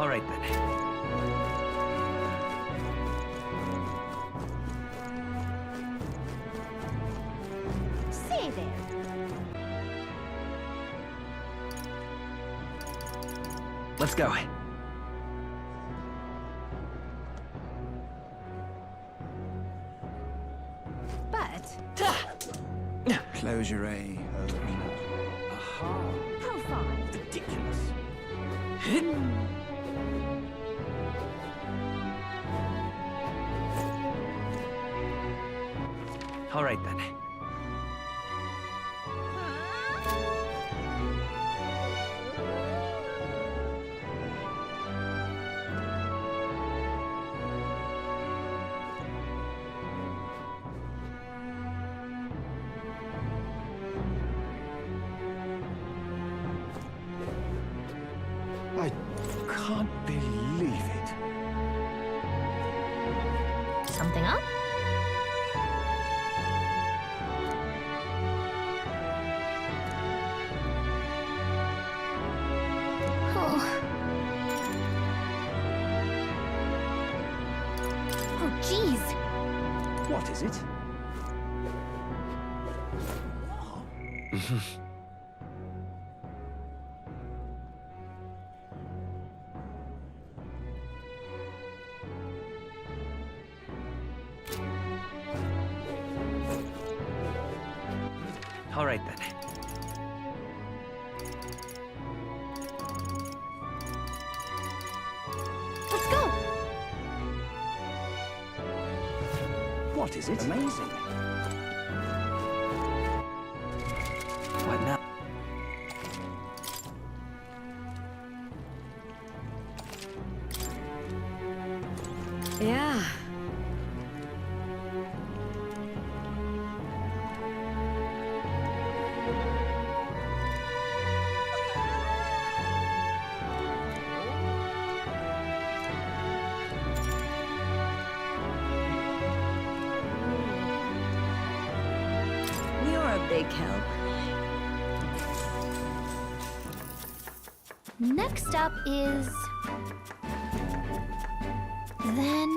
All right then. Say there. Let's go. But Closure A. how fine. Ridiculous. All right then. I can't believe it. Something up? Oh, jeez. What is it? All right then. Let's go. What is it? Amazing. What now? Yeah. You're a big help. Next up is... Then...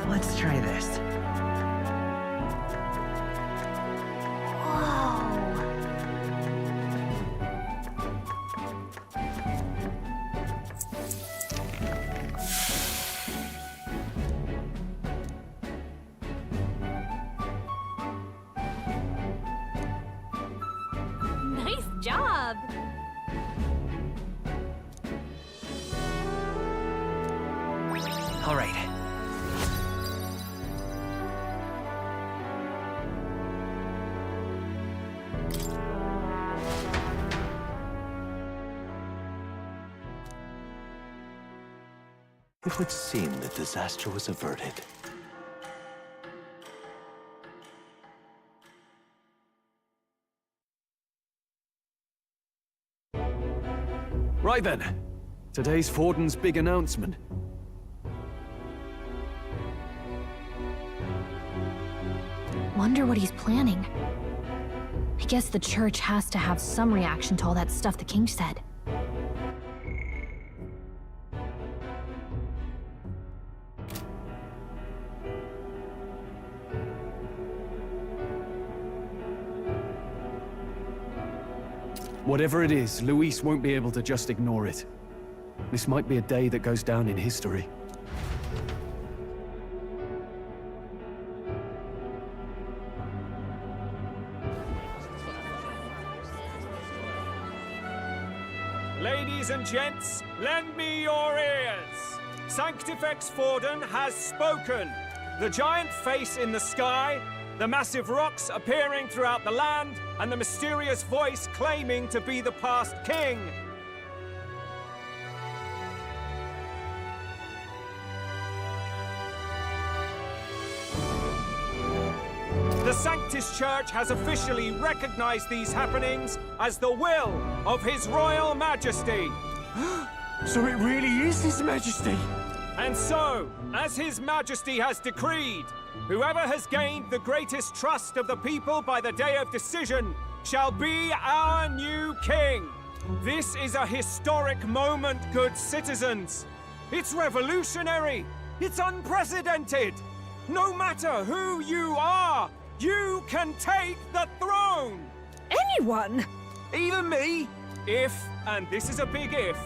Let's try this. Whoa. Nice job. All right. It would seem that disaster was averted. Right then. Today's Forden's big announcement. Wonder what he's planning. I guess the church has to have some reaction to all that stuff the king said. Whatever it is, Luis won't be able to just ignore it. This might be a day that goes down in history. Ladies and gents, lend me your ears. Sanctifex Forden has spoken. The giant face in the sky, the massive rocks appearing throughout the land, and the mysterious voice claiming to be the past king. Sanctus Church has officially recognized these happenings as the will of His Royal Majesty. So it really is His Majesty. And so, as His Majesty has decreed, whoever has gained the greatest trust of the people by the day of decision shall be our new king. This is a historic moment, good citizens. It's revolutionary. It's unprecedented. No matter who you are, you can take the throne. Anyone? Even me. If, and this is a big if,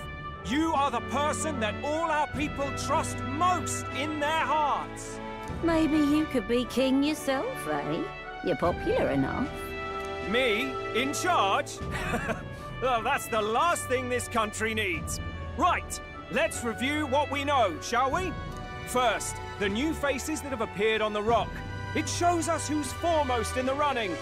you are the person that all our people trust most in their hearts. Maybe you could be king yourself, eh? You're popular enough. Me? In charge? Well, that's the last thing this country needs. Right, let's review what we know, shall we? First, the new faces that have appeared on the rock. It shows us who's foremost in the running.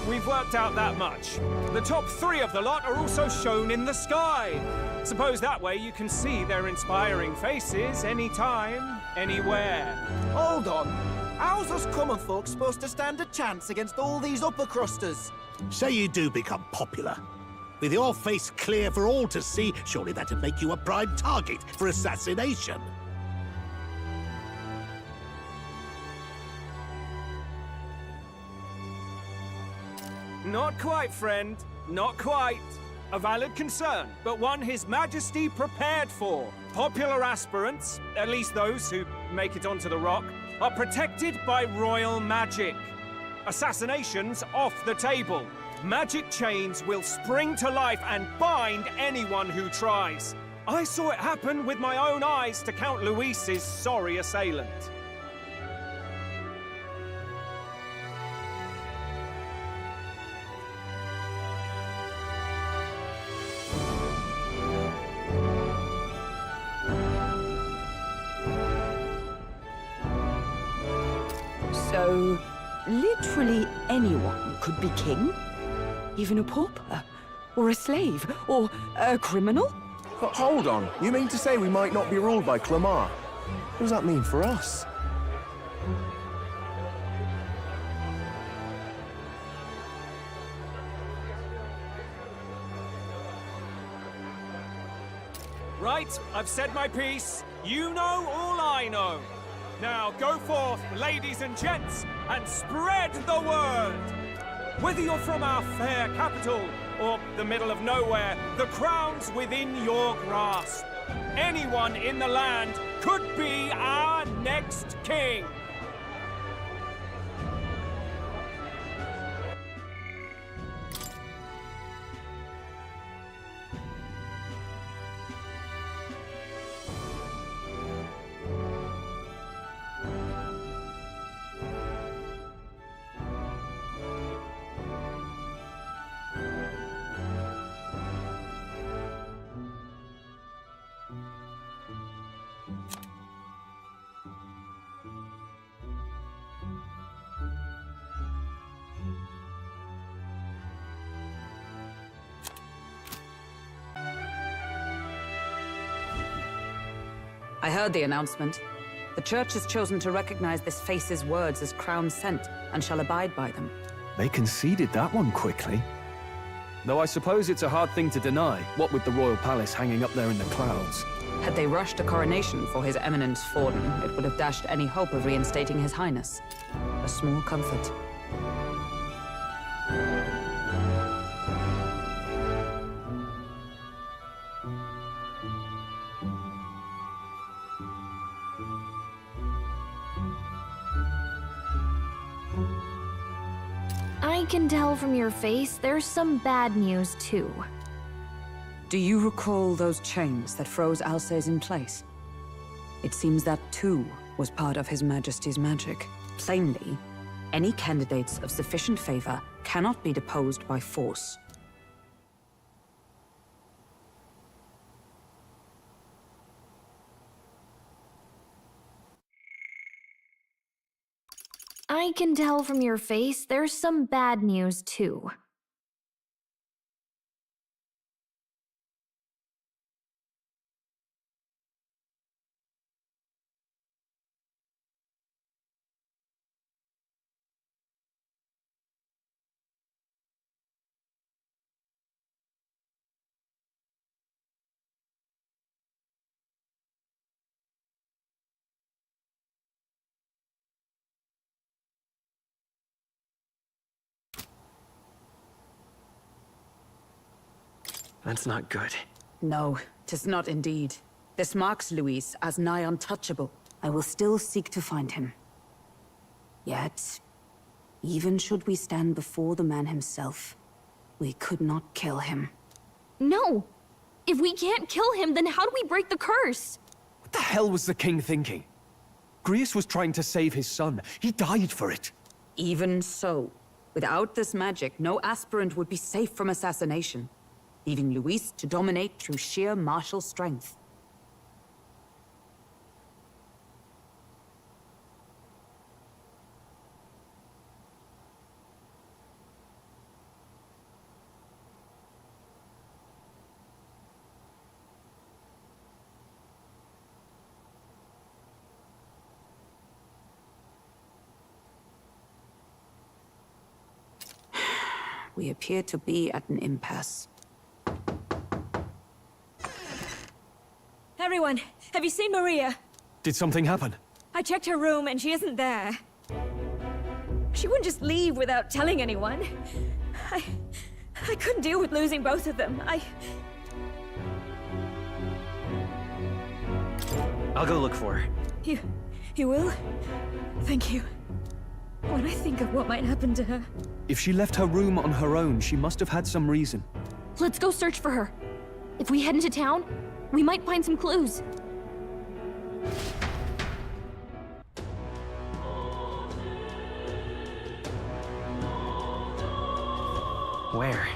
We've worked out that much. The top 3 of the lot are also shown in the sky. Suppose that way you can see their inspiring faces anytime, anywhere. Hold on. How's us common folk supposed to stand a chance against all these upper crusters? Say you do become popular. With your face clear for all to see, surely that'd make you a prime target for assassination. Not quite, friend. Not quite. A valid concern, but one His Majesty prepared for. Popular aspirants, at least those who make it onto the rock, are protected by royal magic. Assassinations off the table. Magic chains will spring to life and bind anyone who tries. I saw it happen with my own eyes to Count Luis's sorry assailant. So, literally anyone could be king? Even a pauper? Or a slave? Or a criminal? But hold on, you mean to say we might not be ruled by Clamar? What does that mean for us? Right, I've said my piece. You know all I know. Now go forth, ladies and gents, and spread the word! Whether you're from our fair capital or the middle of nowhere, the crown's within your grasp. Anyone in the land could be our next king. I heard the announcement. The Church has chosen to recognize this face's words as crown sent, and shall abide by them. They conceded that one quickly. Though I suppose it's a hard thing to deny, what with the royal palace hanging up there in the clouds. Had they rushed a coronation for His Eminence Forden, it would have dashed any hope of reinstating His Highness. A small comfort. I can tell from your face there's some bad news too. Do you recall those chains that froze Alsace in place? It seems that too was part of His Majesty's magic. Plainly, any candidates of sufficient favor cannot be deposed by force. I can tell from your face there's some bad news too. That's not good. No, 'tis not indeed. This marks Luis as nigh untouchable. I will still seek to find him. Yet, even should we stand before the man himself, we could not kill him. No! If we can't kill him, then how do we break the curse? What the hell was the king thinking? Grius was trying to save his son. He died for it. Even so, without this magic, no aspirant would be safe from assassination, leaving Luis to dominate through sheer martial strength. We appear to be at an impasse. Everyone, have you seen Maria? Did something happen? I checked her room and she isn't there. She wouldn't just leave without telling anyone. I couldn't deal with losing both of them. I'll go look for her. You will? Thank you. When I think of what might happen to her... If she left her room on her own, she must have had some reason. Let's go search for her. If we head into town, we might find some clues. Where?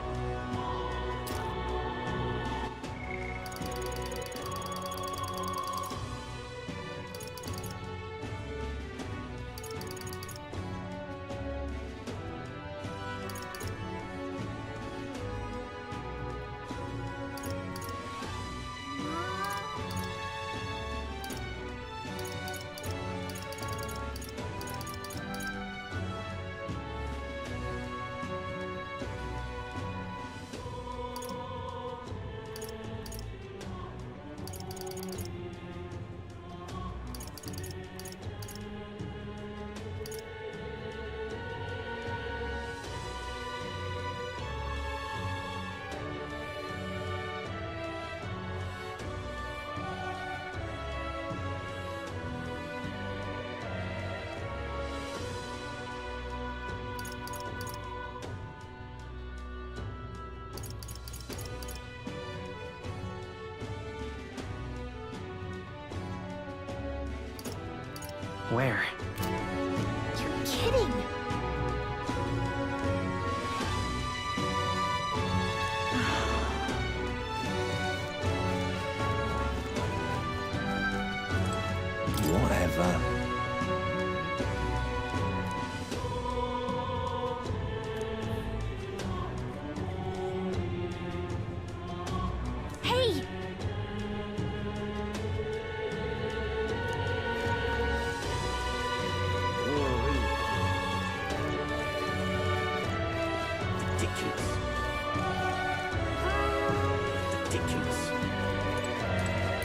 Where? You're kidding! Whatever. Hey!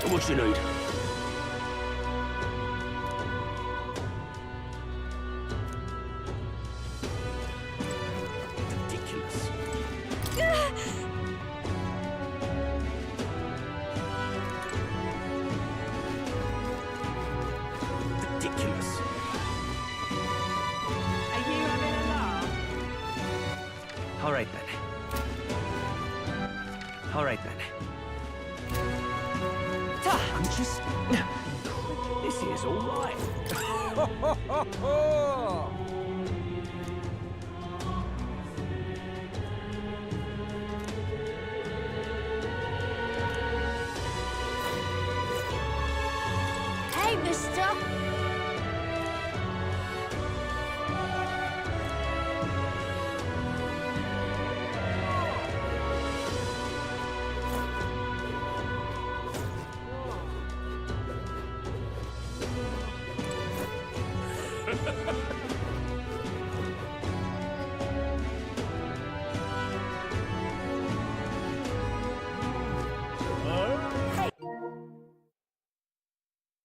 What you need? Ridiculous. Ridiculous. Are you having a laugh? All right then. All right then. I'm just... This is all right. Hey, mister!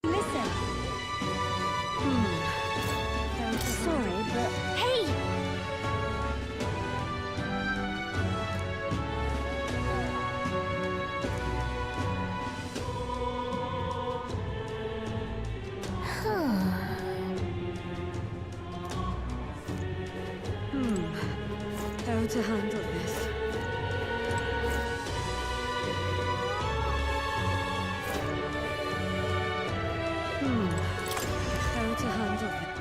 Listen. I'm sorry, but... Hey! how to handle this. How to handle this.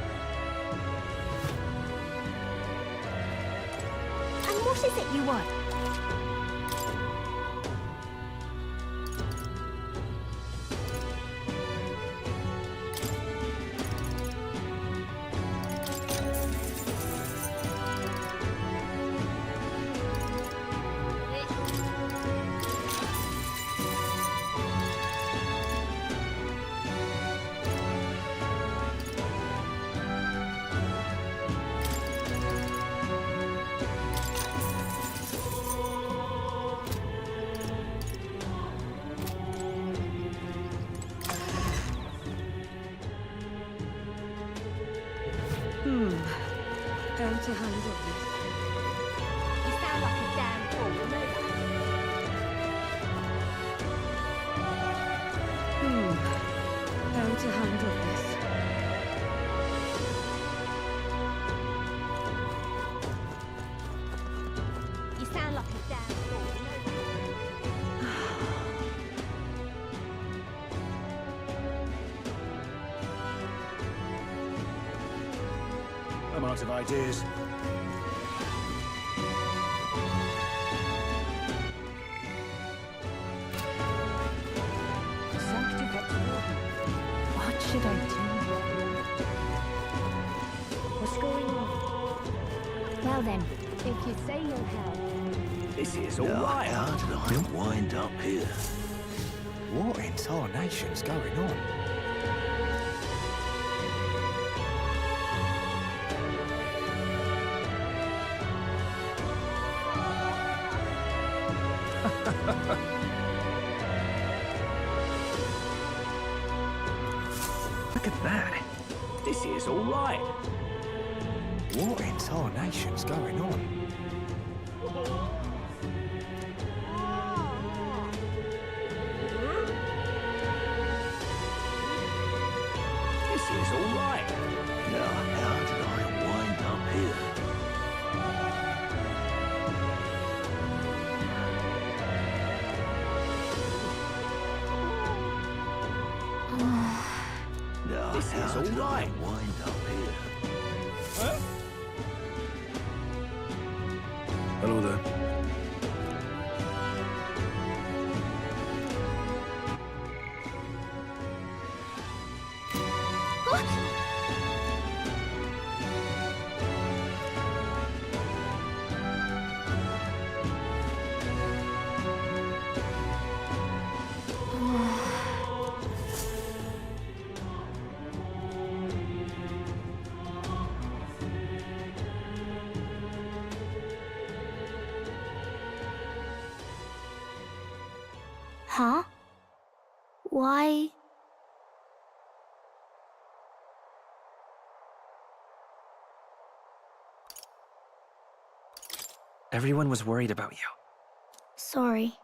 And what is it you want? How to handle this. You sound like a damn fool, you know that? How to handle this. You sound like a damn fool, you know that? I'm out of ideas. What should I do? What's going on? Well then, if you say you'll help. This is all Now, right. how did I wind up here? What in tarnation's going on? Look at that. This is all right. What in tarnation's going on? This is all right. Now, how did I wind up here? Now, This how is all did I right. wind up here? Hello there. Huh? Why? Everyone was worried about you. Sorry.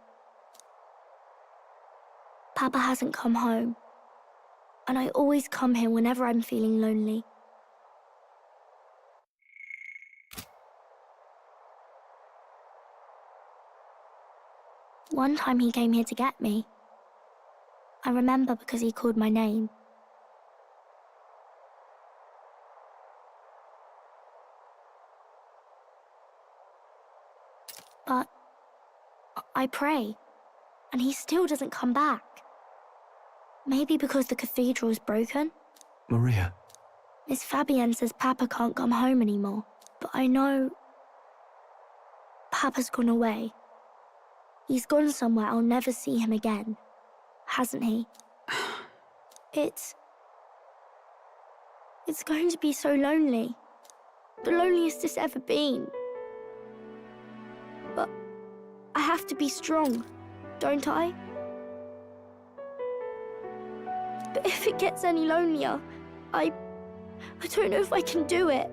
Papa hasn't come home. And I always come here whenever I'm feeling lonely. One time he came here to get me. I remember because he called my name. But I pray, and he still doesn't come back. Maybe because the cathedral's broken? Maria. Miss Fabienne says Papa can't come home anymore, but I know Papa's gone away. He's gone somewhere I'll never see him again, hasn't he? It's going to be so lonely. The loneliest it's ever been. But I have to be strong, don't I? But if it gets any lonelier, I don't know if I can do it.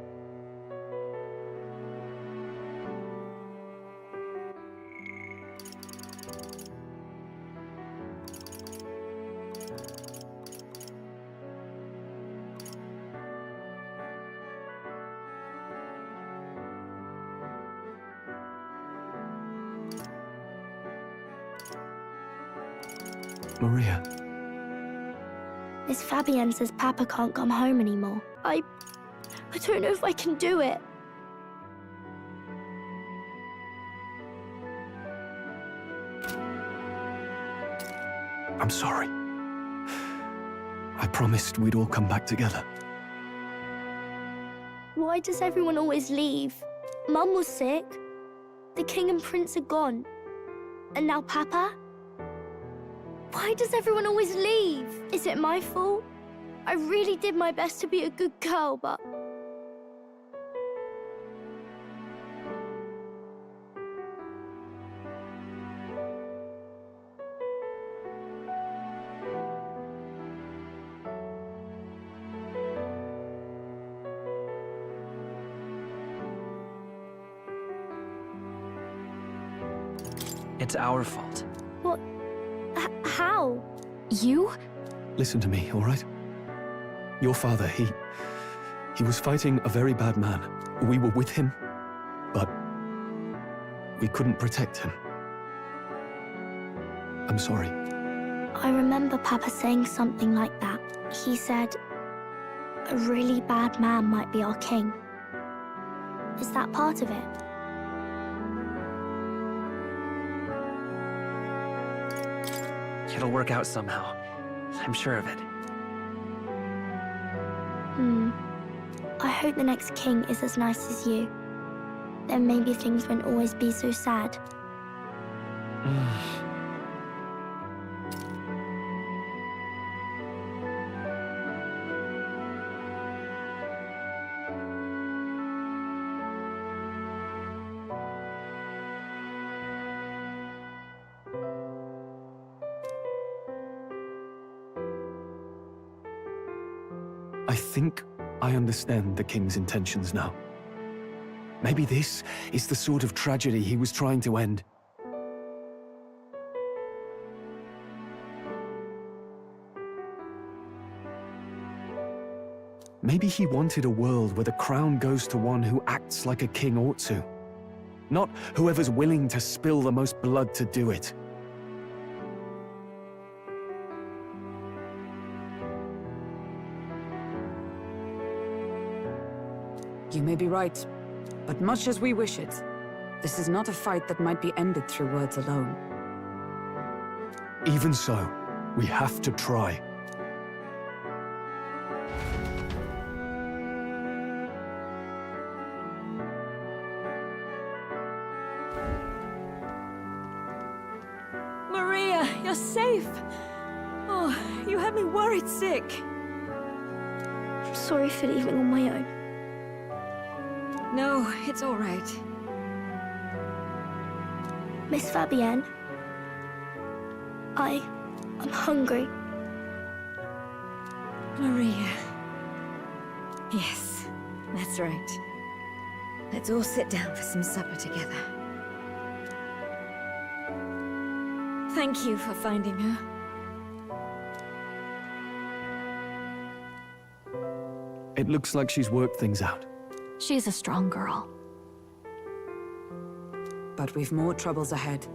Maria. Miss Fabienne says Papa can't come home anymore. I don't know if I can do it. I'm sorry. I promised we'd all come back together. Why does everyone always leave? Mum was sick. The king and prince are gone. And now Papa? Why does everyone always leave? Is it my fault? I really did my best to be a good girl, but... It's our fault. What? How? You? Listen to me, all right? Your father, he was fighting a very bad man. We were with him, but we couldn't protect him. I'm sorry. I remember Papa saying something like that. He said, a really bad man might be our king. Is that part of it? It'll work out somehow. I'm sure of it. I hope the next king is as nice as you. Then maybe things won't always be so sad. I think I understand the king's intentions now. Maybe this is the sort of tragedy he was trying to end. Maybe he wanted a world where the crown goes to one who acts like a king ought to. Not whoever's willing to spill the most blood to do it. You may be right, but much as we wish it, this is not a fight that might be ended through words alone. Even so, we have to try. Maria, you're safe. Oh, you had me worried sick. I'm sorry for leaving on my own. No, it's all right. Miss Fabienne, I'm hungry. Maria. Yes, that's right. Let's all sit down for some supper together. Thank you for finding her. It looks like she's worked things out. She's a strong girl. But we've more troubles ahead.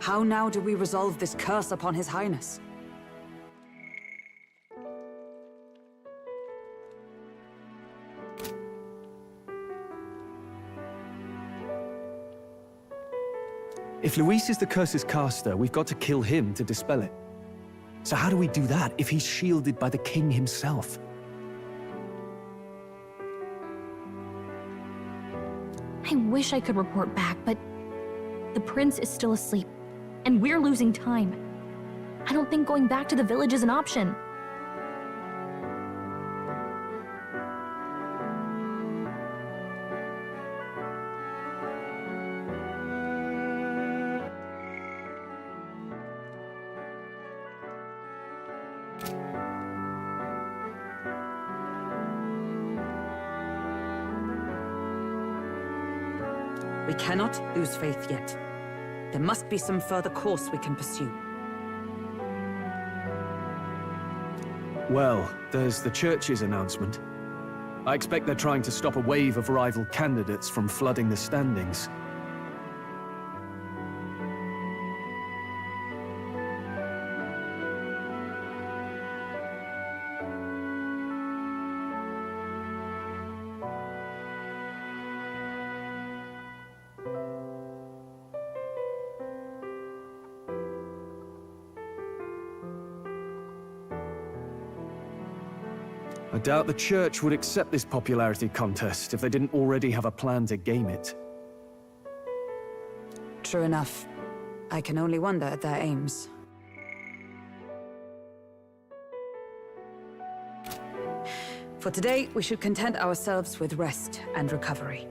How now do we resolve this curse upon His Highness? If Luis is the curse's caster, we've got to kill him to dispel it. So how do we do that if he's shielded by the king himself? I wish I could report back, but the prince is still asleep, and we're losing time. I don't think going back to the village is an option. We cannot lose faith yet. There must be some further course we can pursue. Well, there's the church's announcement. I expect they're trying to stop a wave of rival candidates from flooding the standings. I doubt the church would accept this popularity contest if they didn't already have a plan to game it. True enough. I can only wonder at their aims. For today, we should content ourselves with rest and recovery.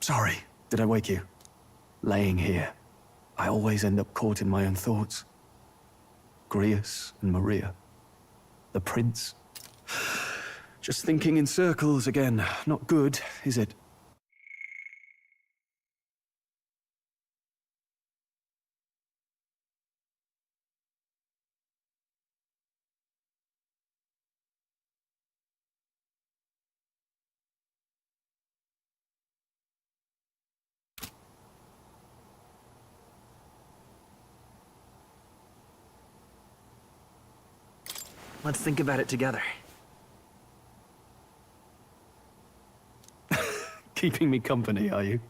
Sorry, did I wake you? Laying here, I always end up caught in my own thoughts. Grius and Maria. The prince. Just thinking in circles again. Not good, is it? Let's think about it together. Keeping me company, are you?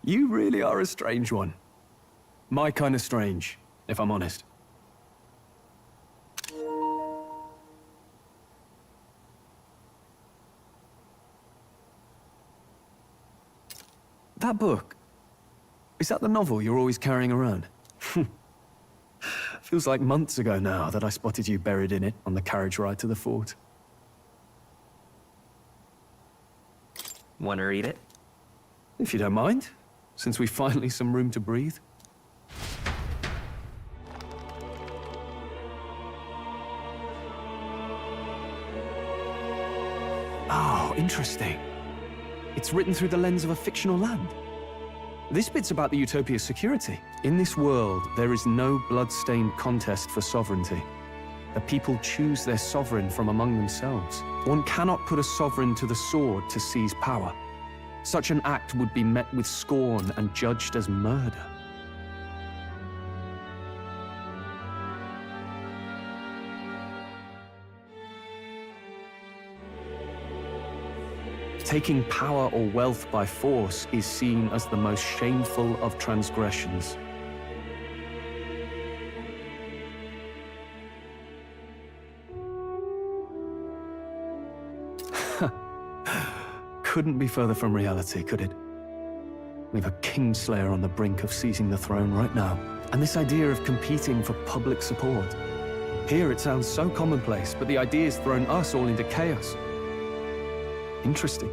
You really are a strange one. My kind of strange, if I'm honest. That book, is that the novel you're always carrying around? Feels like months ago now that I spotted you buried in it on the carriage ride to the fort. Want to read it? If you don't mind, since we've finally some room to breathe. Oh, interesting. It's written through the lens of a fictional land. This bit's about the Utopia's security. In this world, there is no blood-stained contest for sovereignty. The people choose their sovereign from among themselves. One cannot put a sovereign to the sword to seize power. Such an act would be met with scorn and judged as murder. Taking power or wealth by force is seen as the most shameful of transgressions. Couldn't be further from reality, could it? We've a Kingslayer on the brink of seizing the throne right now. And this idea of competing for public support. Here it sounds so commonplace, but the idea's thrown us all into chaos. Interesting.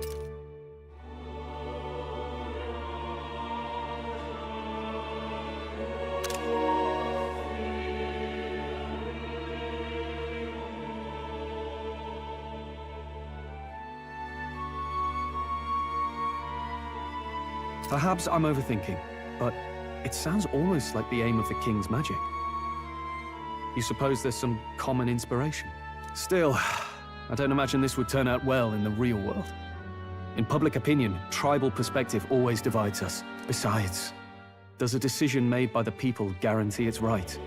Perhaps I'm overthinking, but it sounds almost like the aim of the king's magic. You suppose there's some common inspiration? Still, I don't imagine this would turn out well in the real world. In public opinion, tribal perspective always divides us. Besides, does a decision made by the people guarantee it's right?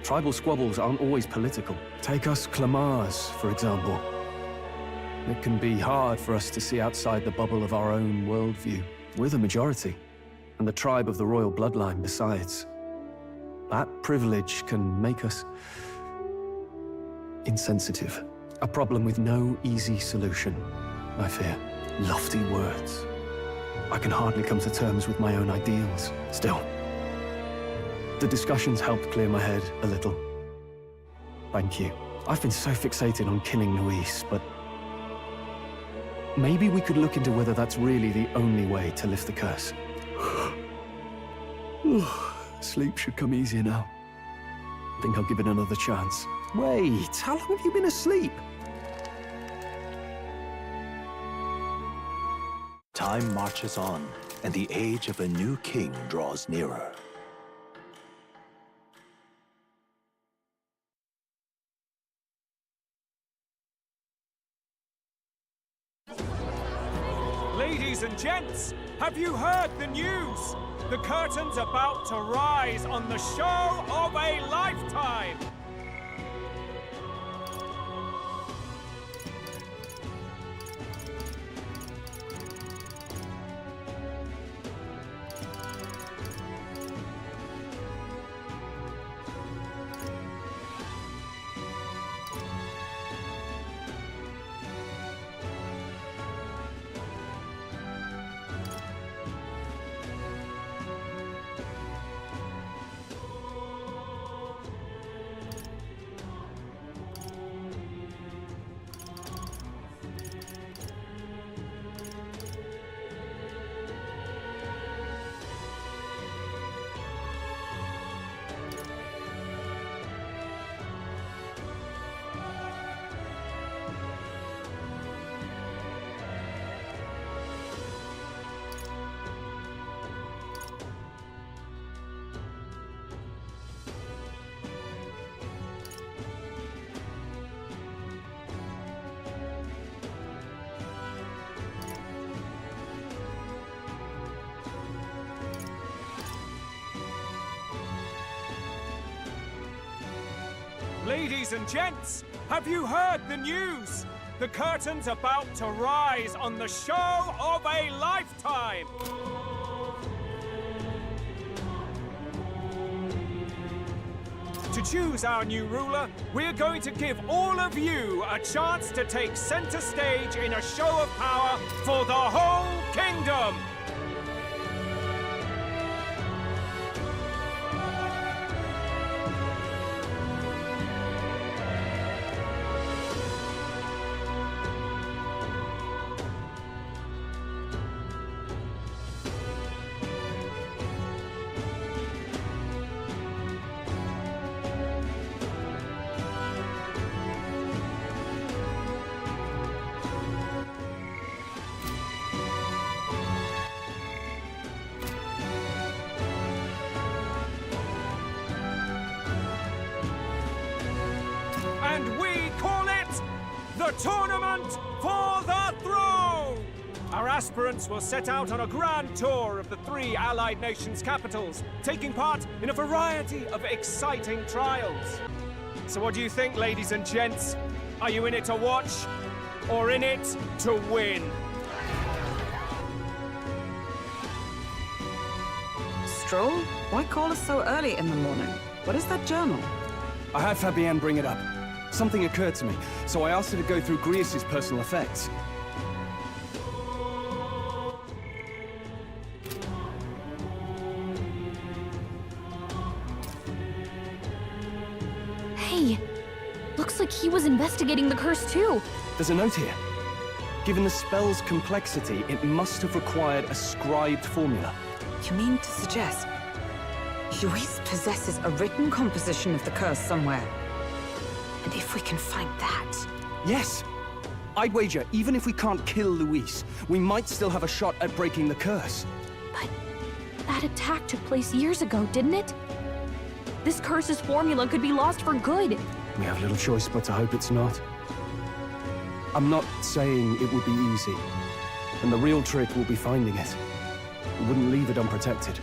Tribal squabbles aren't always political. Take us Clamars, for example. It can be hard for us to see outside the bubble of our own worldview. We're the majority, and the tribe of the royal bloodline besides. That privilege can make us insensitive. A problem with no easy solution, I fear. Lofty words. I can hardly come to terms with my own ideals. Still, the discussions helped clear my head a little. Thank you. I've been so fixated on killing Luis, but maybe we could look into whether that's really the only way to lift the curse. Sleep should come easier now. I think I'll give it another chance. Wait, how long have you been asleep? Time marches on, and the age of a new king draws nearer. Ladies and gents, have you heard the news? The curtain's about to rise on the show of a lifetime! Ladies and gents, have you heard the news? The curtain's about to rise on the show of a lifetime! To choose our new ruler, we're going to give all of you a chance to take center stage in a show of power for the whole kingdom! And we call it the Tournament for the Throne! Our aspirants will set out on a grand tour of the 3 allied nations' capitals, taking part in a variety of exciting trials. So what do you think, ladies and gents? Are you in it to watch, or in it to win? Stroll? Why call us so early in the morning? What is that journal? I had Fabienne bring it up. Something occurred to me, so I asked her to go through Grius' personal effects. Hey, looks like he was investigating the curse too. There's a note here. Given the spell's complexity, it must have required a scribed formula. You mean to suggest Luis possesses a written composition of the curse somewhere? And if we can find that... Yes! I'd wager, even if we can't kill Luis, we might still have a shot at breaking the curse. But that attack took place years ago, didn't it? This curse's formula could be lost for good. We have little choice but to hope it's not. I'm not saying it would be easy, and the real trick will be finding it. We wouldn't leave it unprotected.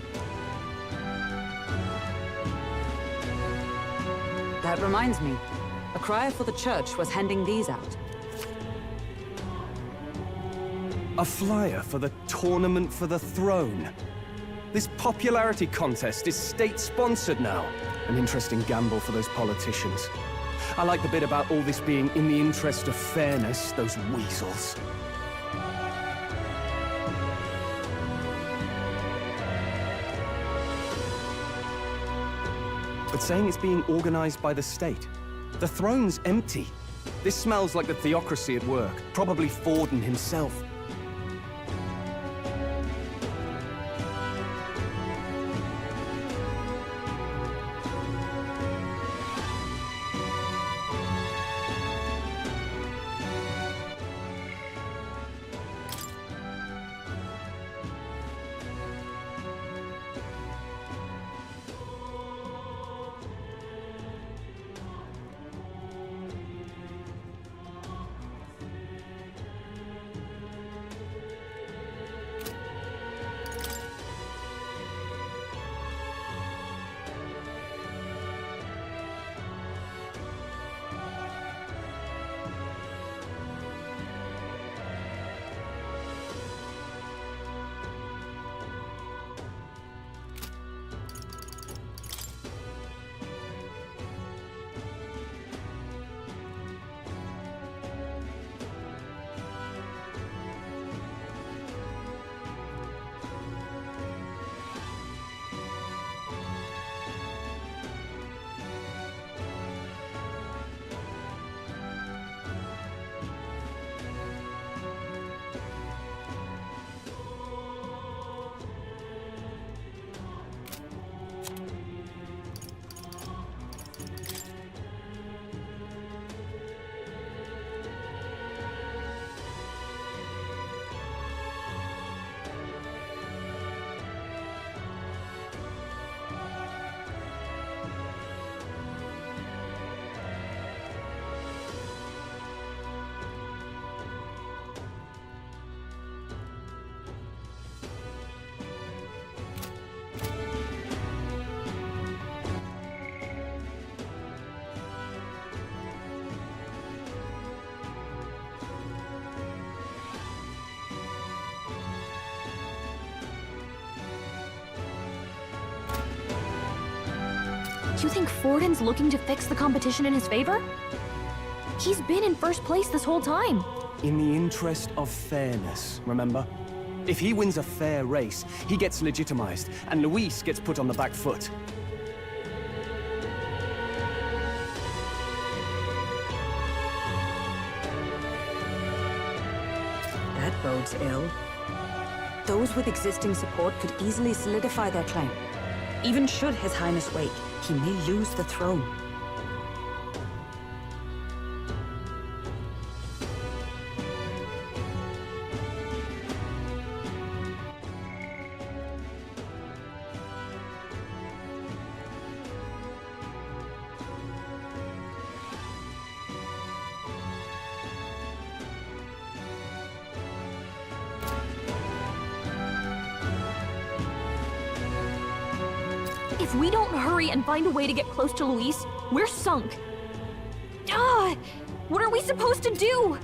That reminds me. A crier for the church was handing these out. A flyer for the Tournament for the Throne. This popularity contest is state-sponsored now. An interesting gamble for those politicians. I like the bit about all this being in the interest of fairness, those weasels. But saying it's being organized by the state. The throne's empty. This smells like the theocracy at work, probably Forden himself. You think Forden's looking to fix the competition in his favor? He's been in first place this whole time. In the interest of fairness, remember? If he wins a fair race, he gets legitimized, and Luis gets put on the back foot. That bodes ill. Those with existing support could easily solidify their claim. Even should His Highness wake, he may lose the throne. If we don't hurry and find a way to get close to Luis, we're sunk. Ah! What are we supposed to do?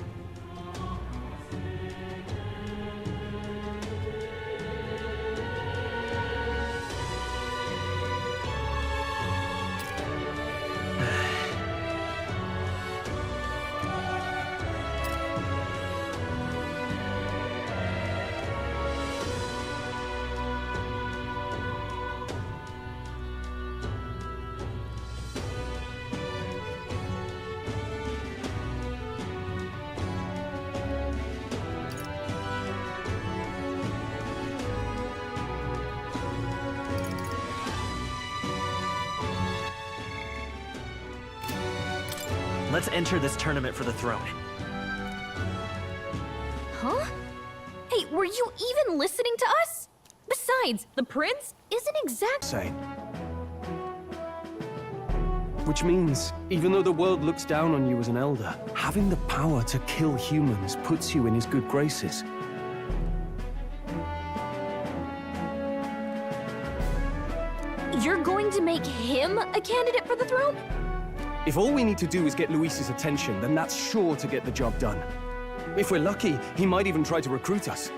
Let's enter this tournament for the throne. Huh? Hey, were you even listening to us? Besides, the prince isn't exactly... Same. Which means, even though the world looks down on you as an elder, having the power to kill humans puts you in his good graces. You're going to make him a candidate for the throne? If all we need to do is get Luis's attention, then that's sure to get the job done. If we're lucky, he might even try to recruit us.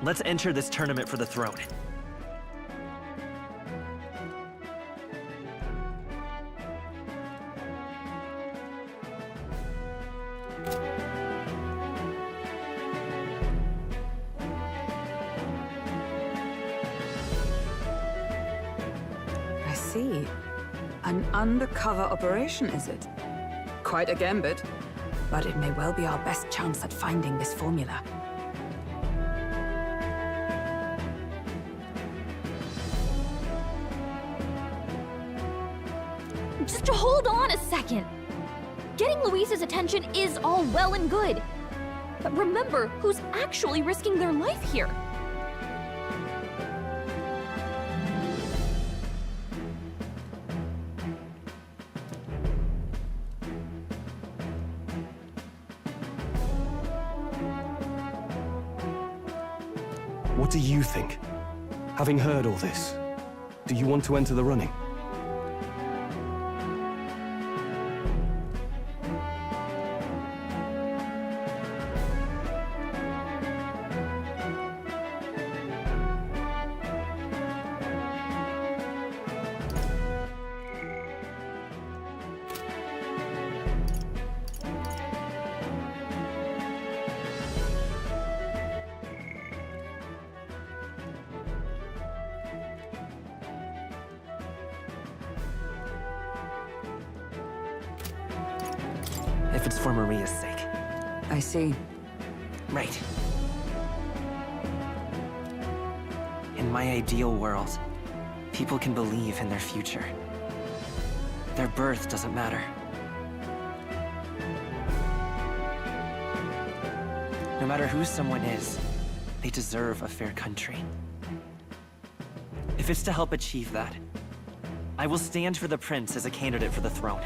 Let's enter this tournament for the throne. I see. An undercover operation, is it? Quite a gambit. But it may well be our best chance at finding this formula. Just hold on a second. Getting Luis's attention is all well and good. But remember who's actually risking their life here. What do you think? Having heard all this, do you want to enter the running? if it's for Maria's sake. I see. Right. In my ideal world, people can believe in their future. Their birth doesn't matter. No matter who someone is, they deserve a fair country. If it's to help achieve that, I will stand for the prince as a candidate for the throne.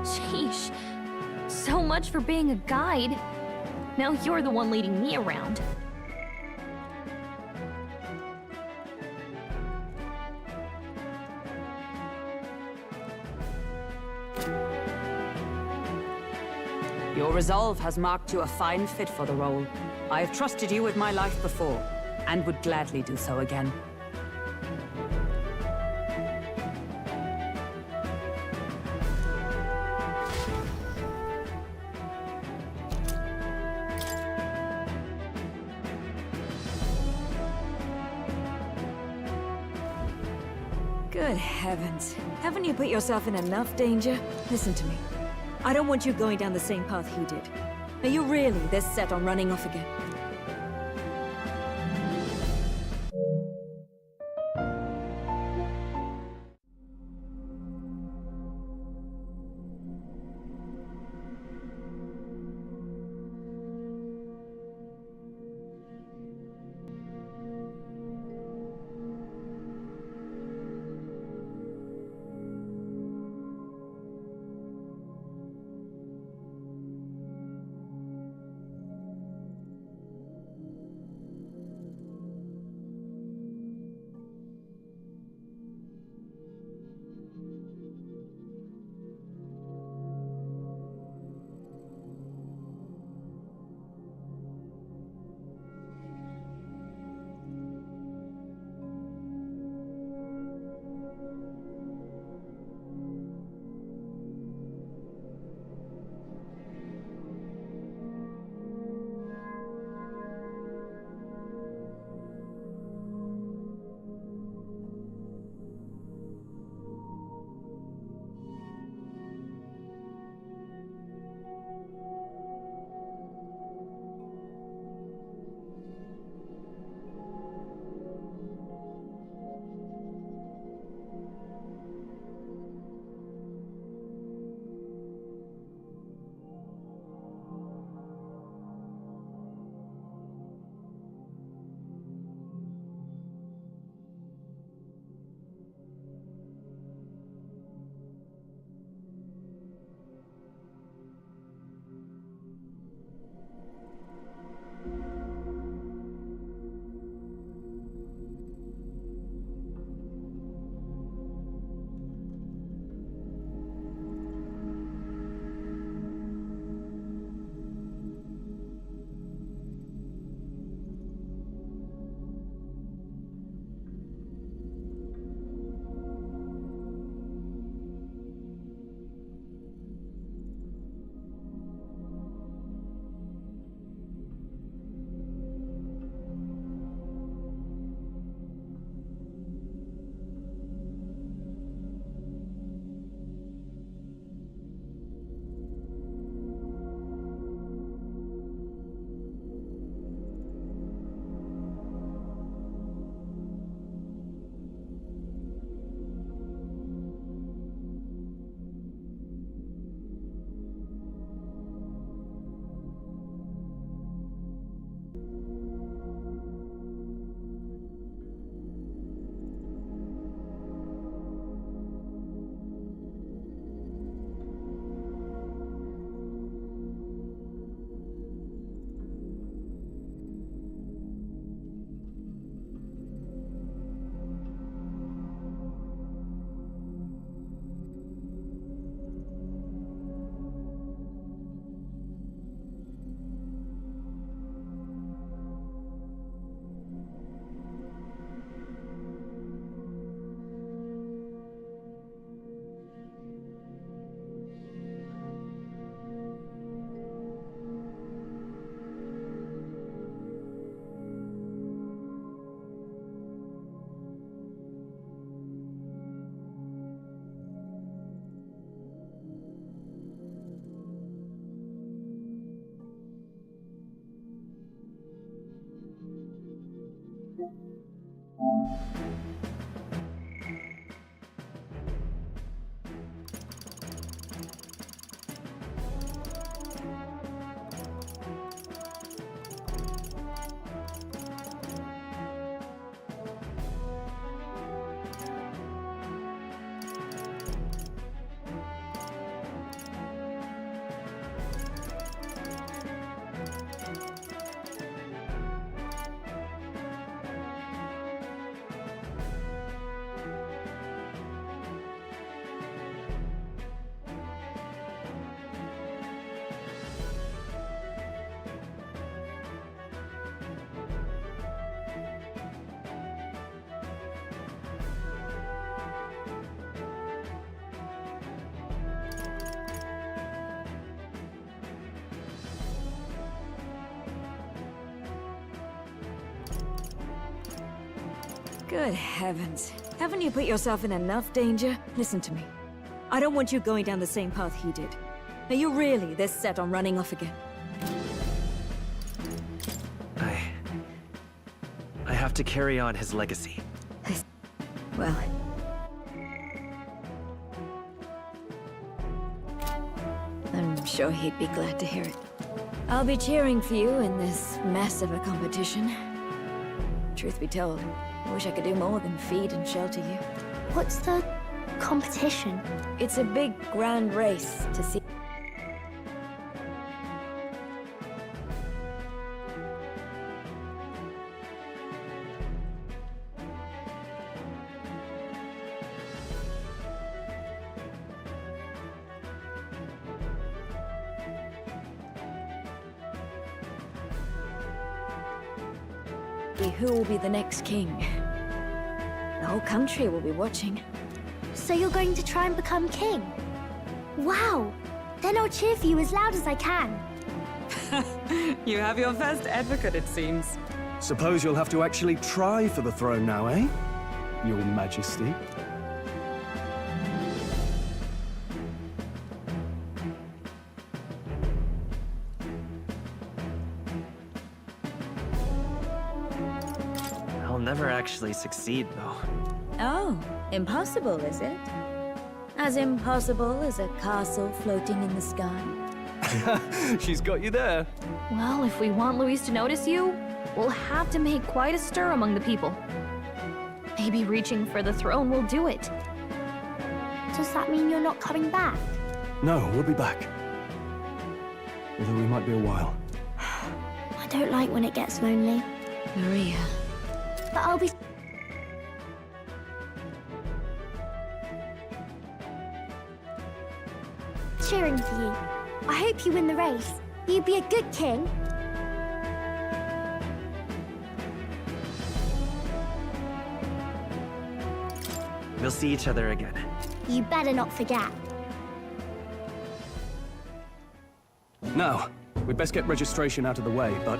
Sheesh. So much for being a guide. Now you're the one leading me around. Your resolve has marked you a fine fit for the role. I have trusted you with my life before, and would gladly do so again. Good heavens. Haven't you put yourself in enough danger? Listen to me. I don't want you going down the same path he did. Are you really this set on running off again? Good heavens. Haven't you put yourself in enough danger? Listen to me. I don't want you going down the same path he did. Are you really this set on running off again? I have to carry on his legacy. Well... I'm sure he'd be glad to hear it. I'll be cheering for you in this mess of a competition. Truth be told, I wish I could do more than feed and shelter you. What's the competition? It's a big, grand race to see... who will be the next king. The whole country will be watching. So you're going to try and become king? Wow! Then I'll cheer for you as loud as I can. You have your first advocate, it seems. Suppose you'll have to actually try for the throne now, eh? Your Majesty. I'll never actually succeed, though. Oh, impossible, is it? As impossible as a castle floating in the sky? She's got you there. Well, if we want Luis to notice you, we'll have to make quite a stir among the people. Maybe reaching for the throne will do it. Does that mean you're not coming back? No, we'll be back. Although we might be a while. I don't like when it gets lonely. Maria. But I'll be... cheering for you. I hope you win the race. You'd be a good king. We'll see each other again. You better not forget. Now, we'd best get registration out of the way, but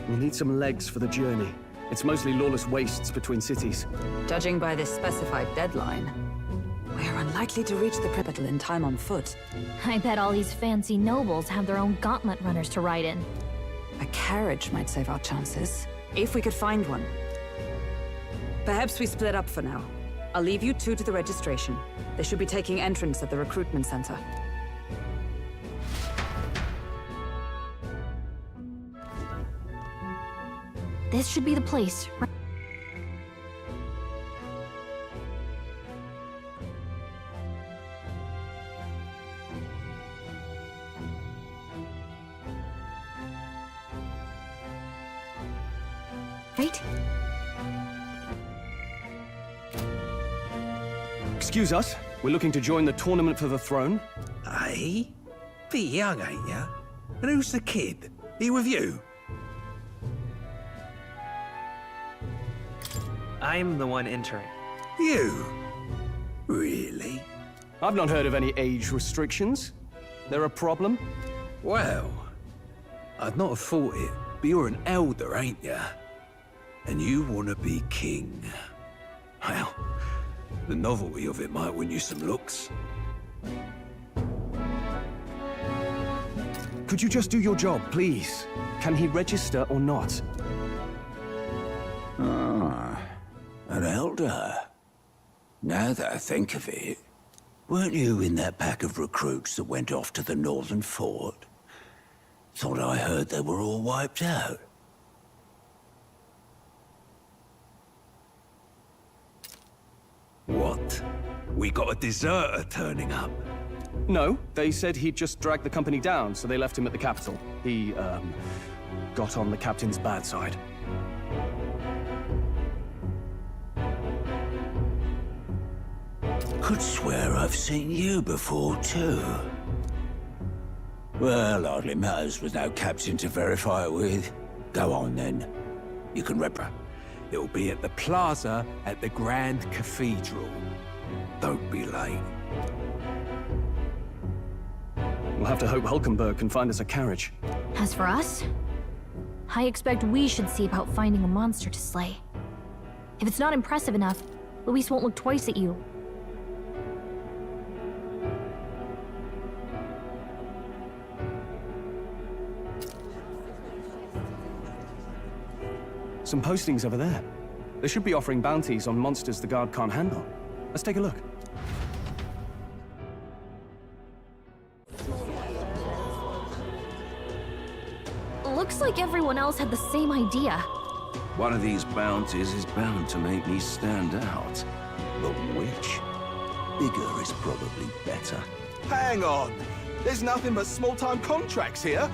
we'll need some legs for the journey. It's mostly lawless wastes between cities. Judging by this specified deadline, we're unlikely to reach the capital in time on foot. I bet all these fancy nobles have their own gauntlet runners to ride in. A carriage might save our chances, if we could find one. Perhaps we split up for now. I'll leave you two to the registration. They should be taking entrance at the recruitment center. This should be the place. Right? Excuse us, we're looking to join the tournament for the throne. Eh? Bit young, ain't ya? And who's the kid? He with you? I'm the one entering. You? Really? I've not heard of any age restrictions. There a problem? Well, I'd not have thought it, but you're an elder, ain't ya? And you want to be king. Well, the novelty of it might win you some looks. Could you just do your job, please? Can he register or not? Ah, an elder. Now that I think of it, weren't you in that pack of recruits that went off to the northern fort? Thought I heard they were all wiped out. What? We got a deserter turning up? No, they said he'd just dragged the company down, so they left him at the capital. He, got on the captain's bad side. Could swear I've seen you before, too. Well, hardly matters with no captain to verify it with. Go on, then. You can It'll be at the plaza at the Grand Cathedral. Don't be late. We'll have to hope Hulkenberg can find us a carriage. As for us, I expect we should see about finding a monster to slay. If it's not impressive enough, Luis won't look twice at you. Some postings over there. They should be offering bounties on monsters the guard can't handle. Let's take a look. Looks like everyone else had the same idea. One of these bounties is bound to make me stand out. But which? Bigger is probably better. Hang on! There's nothing but small-time contracts here.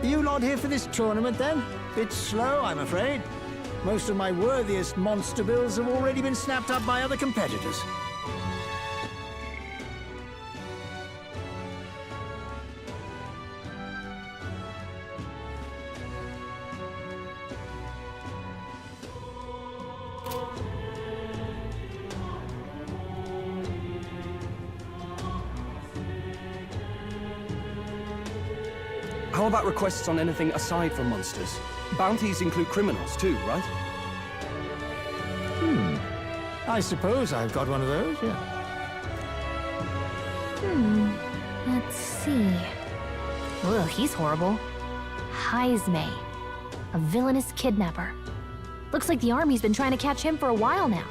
Are you not here for this tournament, then? Bit slow, I'm afraid. Most of my worthiest monster bills have already been snapped up by other competitors. How about requests on anything aside from monsters? Bounties include criminals too, right? I suppose I've got one of those, yeah. Let's see. Ugh, he's horrible. Heisme, a villainous kidnapper. Looks like the army's been trying to catch him for a while now.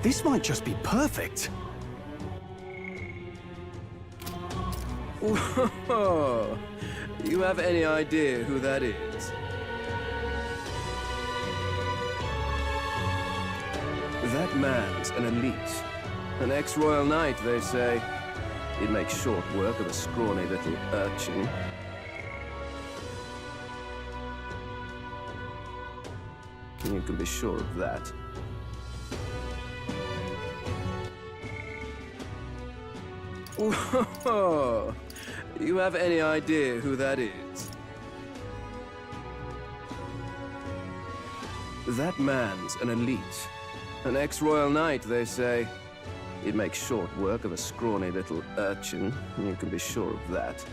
This might just be perfect. Whoa! You have any idea who that is? That man's an elite. An ex-royal knight, they say. He'd make short work of a scrawny little urchin. You can be sure of that. Whoa! You have any idea who that is? That man's an elite. An ex-royal knight, they say. He'd make short work of a scrawny little urchin. You can be sure of that.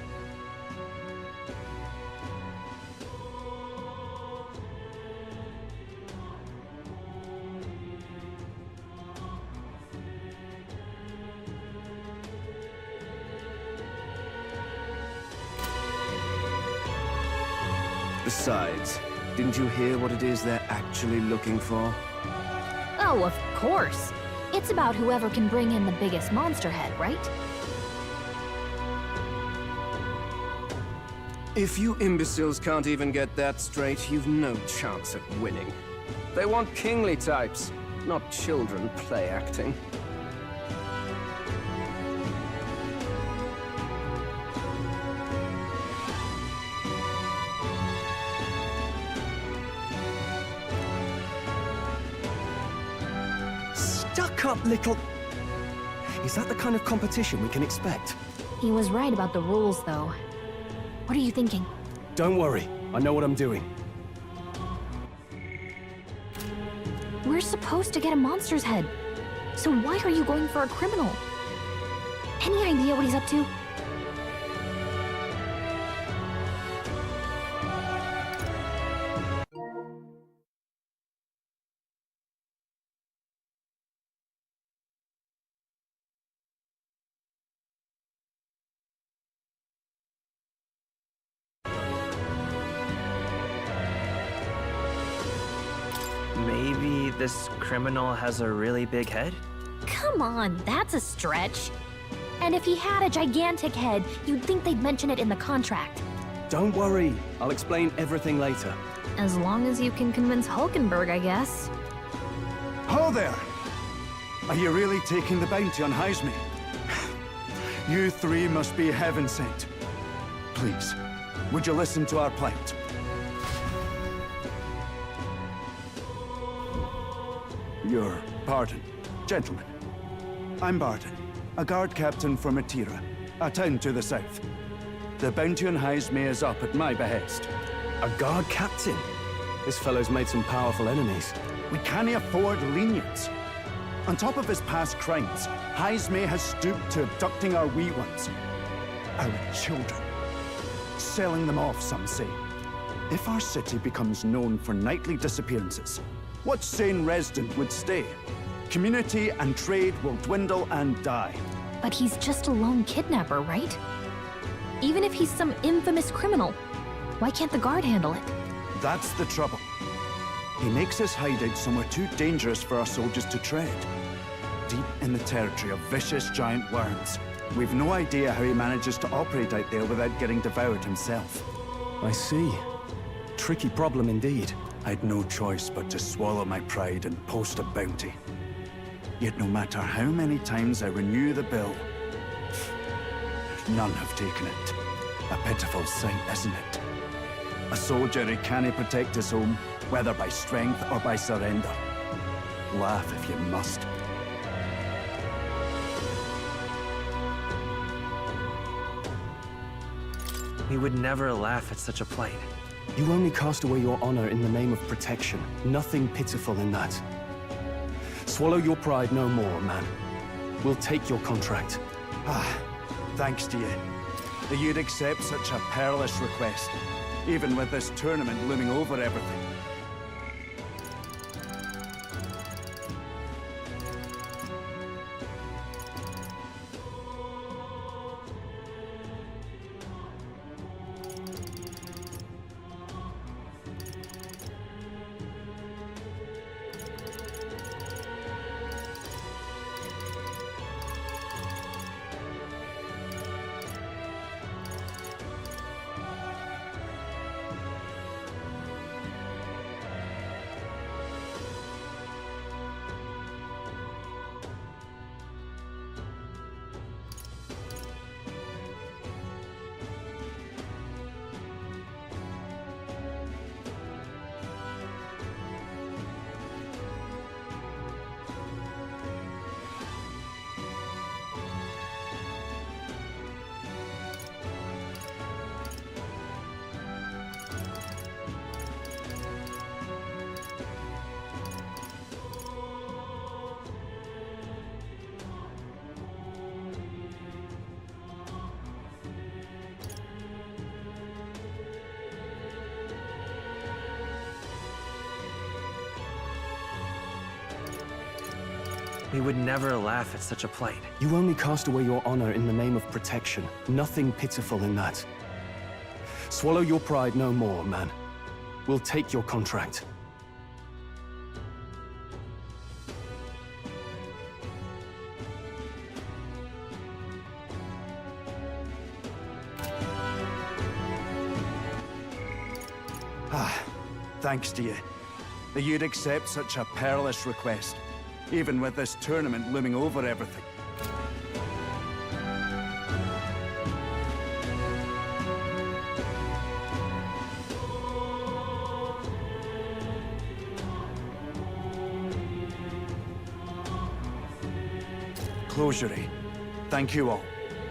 Besides, didn't you hear what it is they're actually looking for? Oh, of course. It's about whoever can bring in the biggest monster head, right? If you imbeciles can't even get that straight, you've no chance at winning. They want kingly types, not children play acting. Stuck-up little... Is that the kind of competition we can expect? He was right about the rules, though. What are you thinking? Don't worry, I know what I'm doing. We're supposed to get a monster's head. So why are you going for a criminal? Any idea what he's up to? Maybe this criminal has a really big head? Come on, that's a stretch. And if he had a gigantic head, you'd think they'd mention it in the contract. Don't worry, I'll explain everything later. As long as you can convince Hulkenberg, I guess. Ho there! Are you really taking the bounty on Heisme? You three must be heaven sent. Please, would you listen to our plight? Your pardon, gentlemen. I'm Barton, a guard captain for Matira. a town to the south. The bounty on Highsmere is up at my behest. A guard captain? This fellow's made some powerful enemies. We can't afford lenience. On top of his past crimes, Highsmere has stooped to abducting our wee ones. Our children. Selling them off, some say. If our city becomes known for nightly disappearances, what sane resident would stay? Community and trade will dwindle and die. But he's just a lone kidnapper, right? Even if he's some infamous criminal, why can't the guard handle it? That's the trouble. He makes his hideout somewhere too dangerous for our soldiers to tread. Deep in the territory of vicious giant worms. We've no idea how he manages to operate out there without getting devoured himself. I see. Tricky problem indeed. I'd no choice but to swallow my pride and post a bounty. Yet no matter how many times I renew the bill, none have taken it. A pitiful sight, isn't it? A soldier who can't protect his home, whether by strength or by surrender. Laugh if you must. We would never laugh at such a plight. You only cast away your honor in the name of protection. Nothing pitiful in that. Swallow your pride no more, man. We'll take your contract. Thanks to you. That you'd accept such a perilous request, even with this tournament looming over everything. We would never laugh at such a plight. You only cast away your honor in the name of protection. Nothing pitiful in that. Swallow your pride no more, man. We'll take your contract. Thanks to you. That you'd accept such a perilous request, even with this tournament looming over everything. Closery. Thank you all.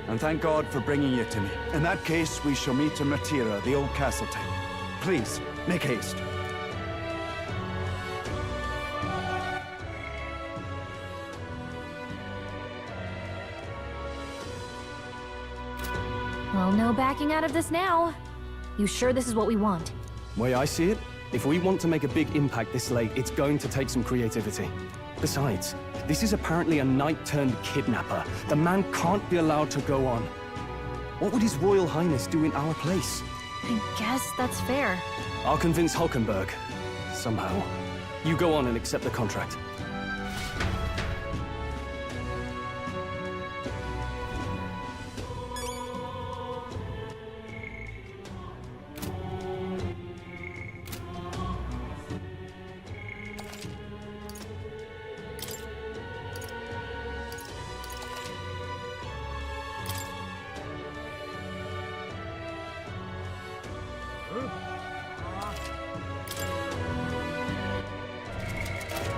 And thank God for bringing you to me. In that case, we shall meet in Matira, the old castle town. Please, make haste. Well, no backing out of this now. You sure this is what we want? Way I see it, if we want to make a big impact this late, it's going to take some creativity. Besides, this is apparently a knight-turned-kidnapper. The man can't be allowed to go on. What would His Royal Highness do in our place? I guess that's fair. I'll convince Hulkenberg. Somehow. You go on and accept the contract.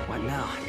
What now?